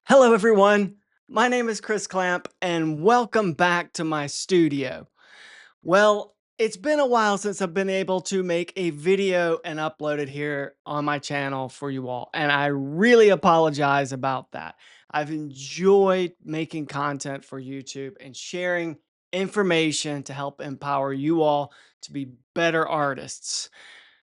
Hello, everyone. My name is Chris Clamp, and welcome back to my studio. Well, it's been a while since I've been able to make a video and upload it here on my channel for you all, and I really apologize about that. I've enjoyed making content for YouTube and sharing information to help empower you all to be better artists.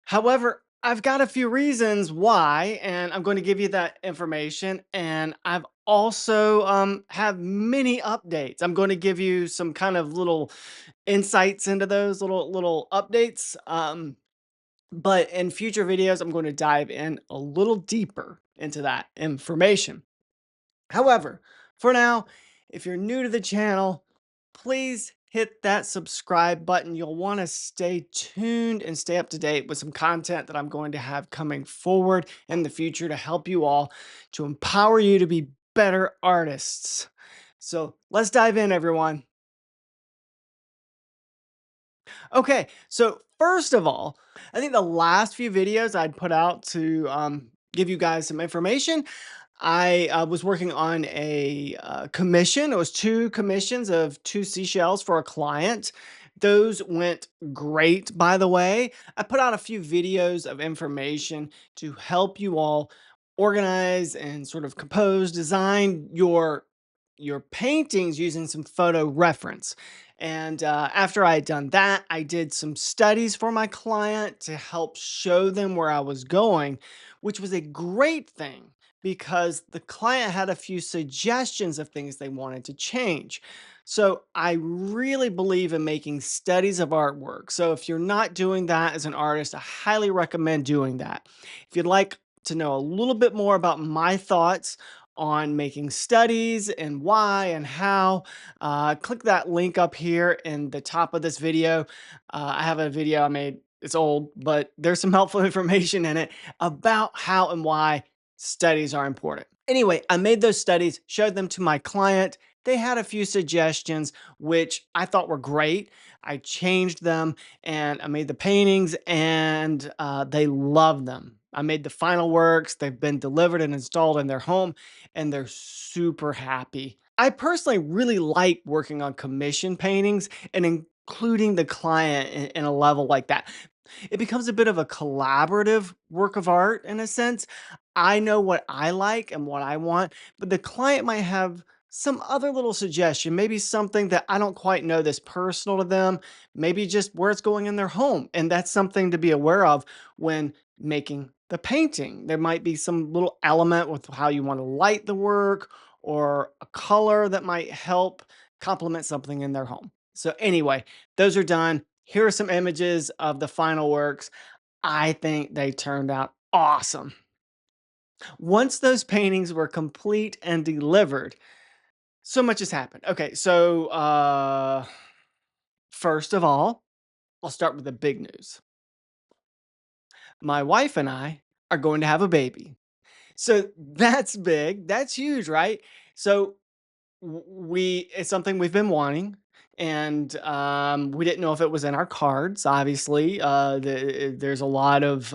However, I've got a few reasons why, and I'm going to give you that information. And I've also have many updates. I'm going to give you some kind of little insights into those little updates. But in future videos, I'm going to dive in a little deeper into that information. However, for now, if you're new to the channel, please hit that subscribe button. You'll want to stay tuned and stay up to date with some content that I'm going to have coming forward in the future to help you all, to empower you to be better artists. So let's dive in, everyone. Okay, so first of all, I think the last few videos I'd put out to give you guys some information. I was working on a commission. It was two commissions of two seashells for a client. Those went great, by the way. I put out a few videos of information to help you all organize and sort of compose, design your paintings using some photo reference. And after I had done that, I did some studies for my client to help show them where I was going, which was a great thing because the client had a few suggestions of things they wanted to change. So I really believe in making studies of artwork. So if you're not doing that as an artist, I highly recommend doing that. If you'd like to know a little bit more about my thoughts on making studies and why and how, click that link up here in the top of this video. I have a video I made. It's old, but there's some helpful information in it about how and why studies are important. Anyway, I made those studies, showed them to my client. They had a few suggestions, which I thought were great. I changed them and I made the paintings, and they loved them. I made the final works. They've been delivered and installed in their home, and they're super happy. I personally really like working on commission paintings and including the client in a level like that. It becomes a bit of a collaborative work of art in a sense. I know what I like and what I want, but the client might have some other little suggestion, maybe something that I don't quite know that's personal to them, maybe just where it's going in their home. And that's something to be aware of when making the painting. There might be some little element with how you want to light the work or a color that might help complement something in their home. So, anyway, those are done. Here are some images of the final works. I think they turned out awesome. Once those paintings were complete and delivered, so much has happened. Okay, so first of all, I'll start with the big news. My wife and I are going to have a baby. So that's big. That's huge, right? So we it's something we've been wanting, and we didn't know if it was in our cards. Obviously, there's a lot of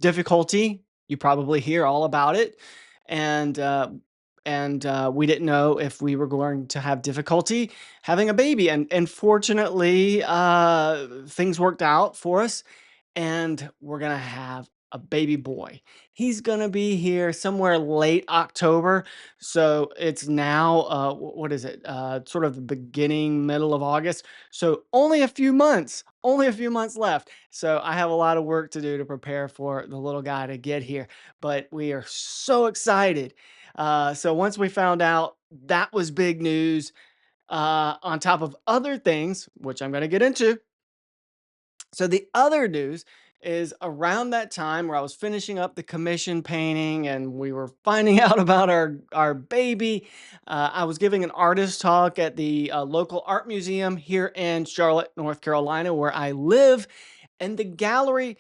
difficulty. You probably hear all about it, and we didn't know if we were going to have difficulty having a baby. And fortunately, things worked out for us, and we're gonna have a baby boy. He's gonna be here somewhere late October, so it's now, what is it? Sort of the beginning, middle of August, so only a few months left. So I have a lot of work to do to prepare for the little guy to get here, but we are so excited. So once we found out, that was big news, on top of other things, which I'm gonna get into. So the other news is around that time where I was finishing up the commission painting and we were finding out about our baby. I was giving an artist talk at the local art museum here in Charlotte, North Carolina, where I live, and the gallery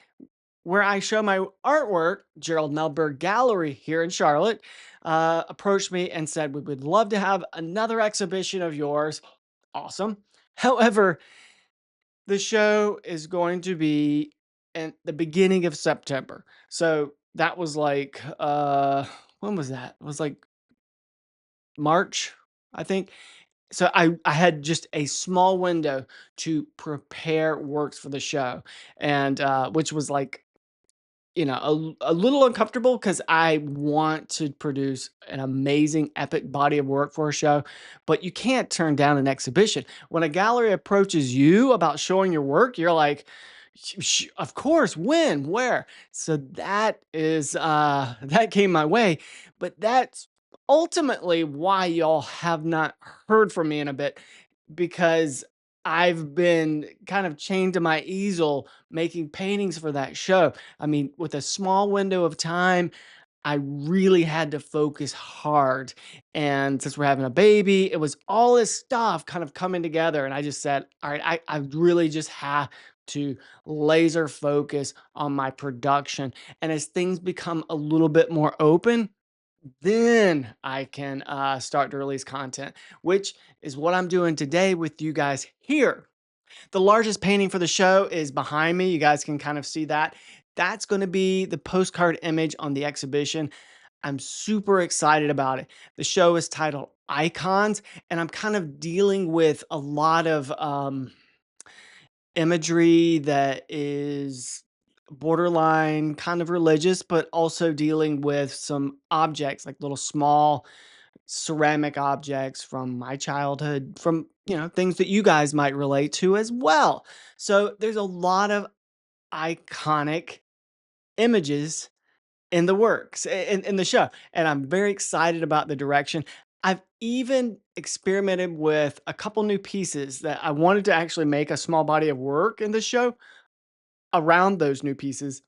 where I show my artwork, Gerald Melberg Gallery here in Charlotte, approached me and said, "We would love to have another exhibition of yours." Awesome. However, the show is going to be in the beginning of September. So that was like, when was that? It was like March, I think. So I had just a small window to prepare works for the show, and which was like, a little uncomfortable because I want to produce an amazing epic body of work for a show, but you can't turn down an exhibition. When a gallery approaches you about showing your work, you're like, Of course, when, where?" So that is, that came my way, but that's ultimately why y'all have not heard from me in a bit, because I've been kind of chained to my easel making paintings for that show. I mean, with a small window of time, I really had to focus hard. And since we're having a baby, it was all this stuff kind of coming together. And I just said, all right, I really just have to laser focus on my production. And as things become a little bit more open, then I can start to release content, which is what I'm doing today with you guys here. The largest painting for the show is behind me. You guys can kind of see that. That's going to be the postcard image on the exhibition. I'm super excited about it. The show is titled Icons, and I'm kind of dealing with a lot of imagery that is borderline kind of religious, but also dealing with some objects like little small ceramic objects from my childhood, from, things that you guys might relate to as well. So there's a lot of iconic images in the works in the show, and I'm very excited about the direction. I've even experimented with a couple new pieces that I wanted to actually make a small body of work in the show around those new pieces,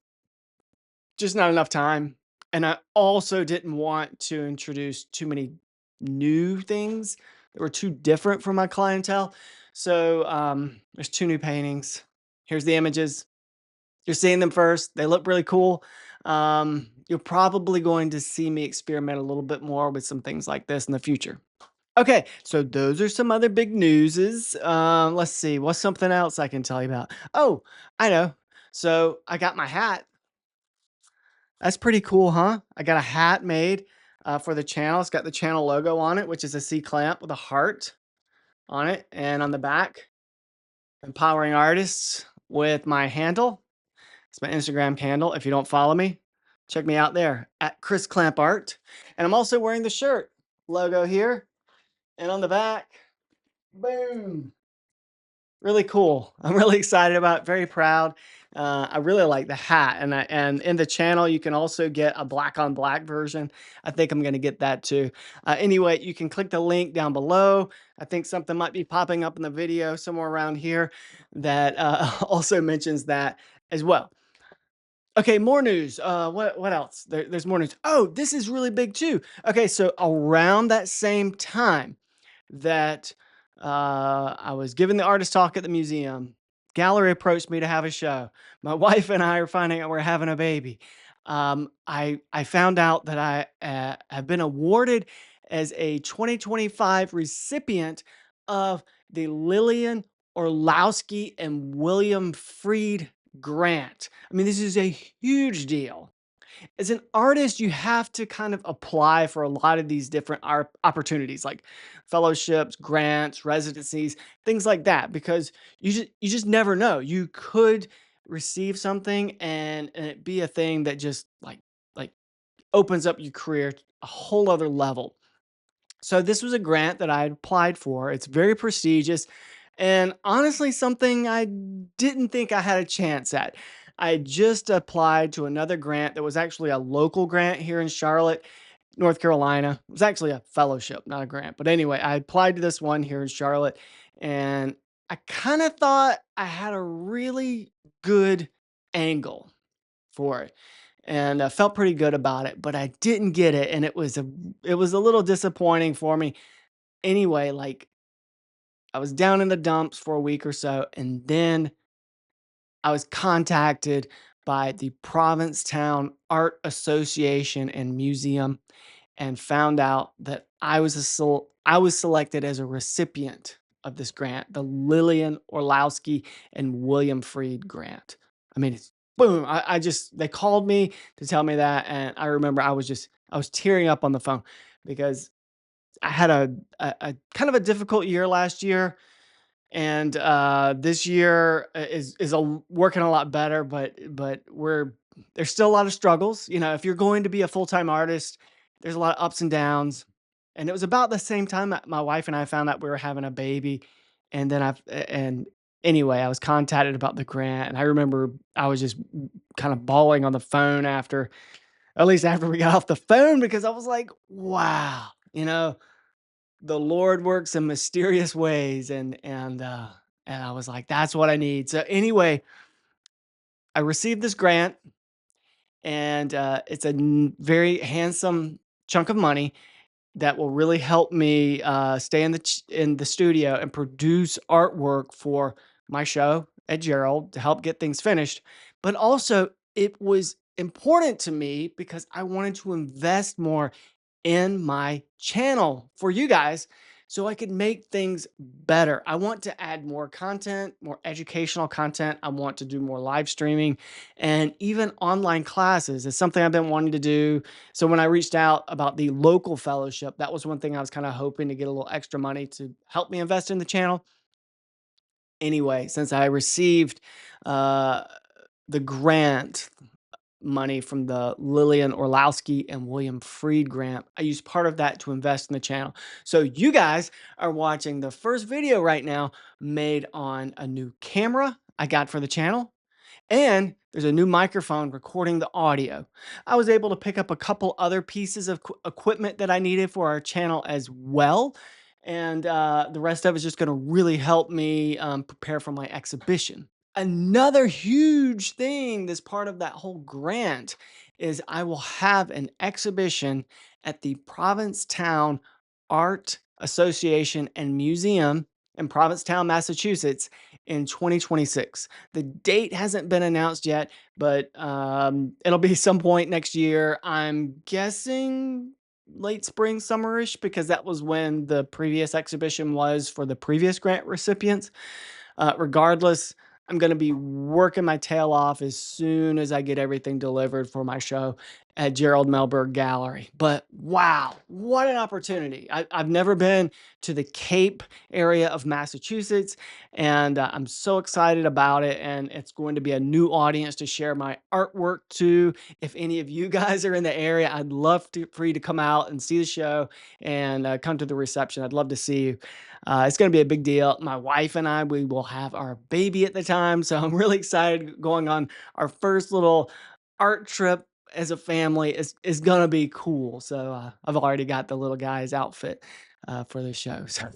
just not enough time. And I also didn't want to introduce too many new things that were too different from my clientele. So there's two new paintings. Here's the images. You're seeing them first. They look really cool. You're probably going to see me experiment a little bit more with some things like this in the future. Okay, so those are some other big newses. Let's see, what's something else I can tell you about? Oh, I know. So I got my hat. That's pretty cool, huh? I got a hat made for the channel. It's got the channel logo on it, which is a C clamp with a heart on it. And on the back, empowering artists with my handle. It's my Instagram handle. If you don't follow me, check me out there at Chris Clamp Art. And I'm also wearing the shirt logo here. And on the back, boom. Really cool. I'm really excited about it, very proud. I really like the hat, and in the channel, you can also get a black on black version. I think I'm gonna get that too. Anyway, you can click the link down below. I think something might be popping up in the video somewhere around here that also mentions that as well. Okay, more news. What else? There's more news. Oh, this is really big too. Okay, so around that same time that I was giving the artist talk at the museum, gallery approached me to have a show. My wife and I are finding out we're having a baby. I found out that I have been awarded as a 2025 recipient of the Lillian Orlowsky and William Freed grant. I mean, this is a huge deal. As an artist, you have to kind of apply for a lot of these different opportunities like fellowships, grants, residencies, things like that, because you just never know. You could receive something and it be a thing that just like opens up your career to a whole other level. So this was a grant that I applied for. It's very prestigious and honestly something I didn't think I had a chance at. I just applied to another grant that was actually a local grant here in Charlotte, North Carolina. It was actually a fellowship, not a grant. But anyway, I applied to this one here in Charlotte and I kind of thought I had a really good angle for it and I felt pretty good about it, but I didn't get it and it was a little disappointing for me. Anyway, like I was down in the dumps for a week or so, and then I was contacted by the Provincetown Art Association and Museum and found out that I was selected as a recipient of this grant, the Lillian Orlowsky and William Freed grant. I mean, it's boom. I just they called me to tell me that, and I remember I was tearing up on the phone because I had a kind of a difficult year last year, and this year working a lot better. But we're there's still a lot of struggles. You know, if you're going to be a full time artist, there's a lot of ups and downs. And it was about the same time that my wife and I found out we were having a baby, and then and anyway, I was contacted about the grant, and I remember I was just kind of bawling on the phone after, at least after we got off the phone, because I was like, wow, the Lord works in mysterious ways, and I was like, "That's what I need." So anyway, I received this grant, and it's a very handsome chunk of money that will really help me stay in in the studio and produce artwork for my show at Gerald to help get things finished. But also, it was important to me because I wanted to invest more in my channel for you guys so I could make things better. I want to add more content, more educational content. I want to do more live streaming and even online classes is something I've been wanting to do. So when I reached out about the local fellowship, that was one thing I was kind of hoping to get a little extra money to help me invest in the channel. Anyway, since I received uh, the grant money from the Lillian Orlowsky and William Freed grant, I used part of that to invest in the channel. So you guys are watching the first video right now made on a new camera I got for the channel. And there's a new microphone recording the audio. I was able to pick up a couple other pieces of equipment that I needed for our channel as well. And the rest of it is just going to really help me prepare for my exhibition. Another huge thing that's part of that whole grant is I will have an exhibition at the Provincetown Art Association and Museum in Provincetown, Massachusetts in 2026. The date hasn't been announced yet, but it'll be some point next year. I'm guessing late spring, summerish, because that was when the previous exhibition was for the previous grant recipients. Regardless, I'm going to be working my tail off as soon as I get everything delivered for my show at Gerald Melberg Gallery. But wow, what an opportunity. I've never been to the Cape area of Massachusetts, and I'm so excited about it. And it's going to be a new audience to share my artwork to. If any of you guys are in the area, I'd love for you to come out and see the show and come to the reception. I'd love to see you. It's going to be a big deal. My wife and I, we will have our baby at the time. So I'm really excited going on our first little art trip as a family is going to be cool. So I've already got the little guy's outfit for the show. So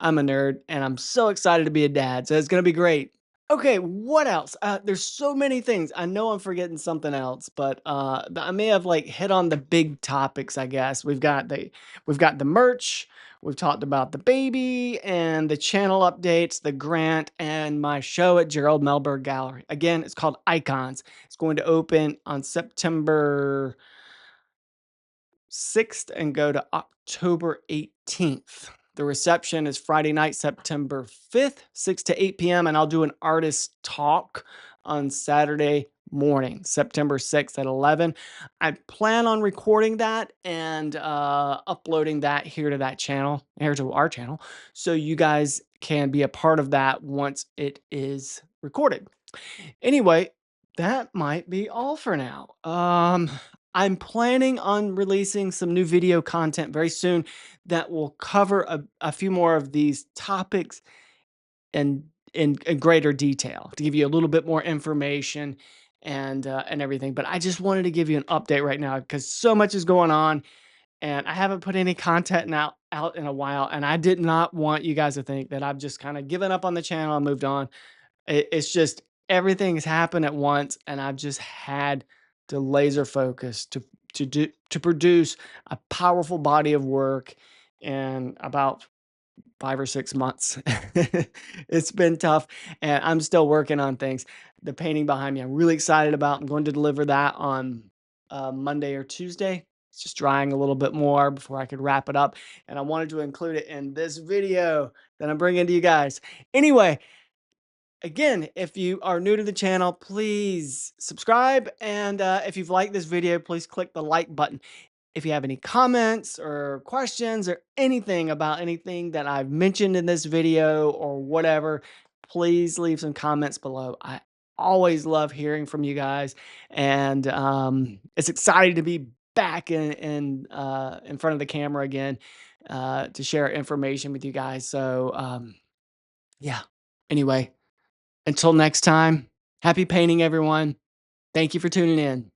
I'm a nerd and I'm so excited to be a dad. So it's going to be great. Okay, what else? There's so many things. I know I'm forgetting something else, but I may have like hit on the big topics. I guess we've got the merch. We've talked about the baby and the channel updates, the grant, and my show at Gerald Melberg Gallery. Again, it's called Icons. It's going to open on September 6th and go to October 18th. The reception is Friday night, September 5th, 6 to 8 p.m. And I'll do an artist talk on Saturday morning, September 6th at 11. I plan on recording that and uploading that here to that channel, here to our channel, so you guys can be a part of that once it is recorded. Anyway, that might be all for now. I'm planning on releasing some new video content very soon that will cover a few more of these topics and in greater detail to give you a little bit more information and everything. But I just wanted to give you an update right now because so much is going on and I haven't put any content out in a while. And I did not want you guys to think that I've just kind of given up on the channel and moved on. It's just everything's happened at once, and I've just had to laser focus to produce a powerful body of work in about 5 or 6 months. It's been tough, and I'm still working on things. The painting behind me, I'm really excited about. I'm going to deliver that on Monday or Tuesday. It's just drying a little bit more before I could wrap it up, and I wanted to include it in this video that I'm bringing to you guys. Anyway, again, if you are new to the channel, please subscribe. And if you've liked this video, please click the like button. If you have any comments or questions or anything about anything that I've mentioned in this video or whatever, please leave some comments below. I always love hearing from you guys, and it's exciting to be back in front of the camera again to share information with you guys. So yeah. Anyway, until next time, happy painting, everyone. Thank you for tuning in.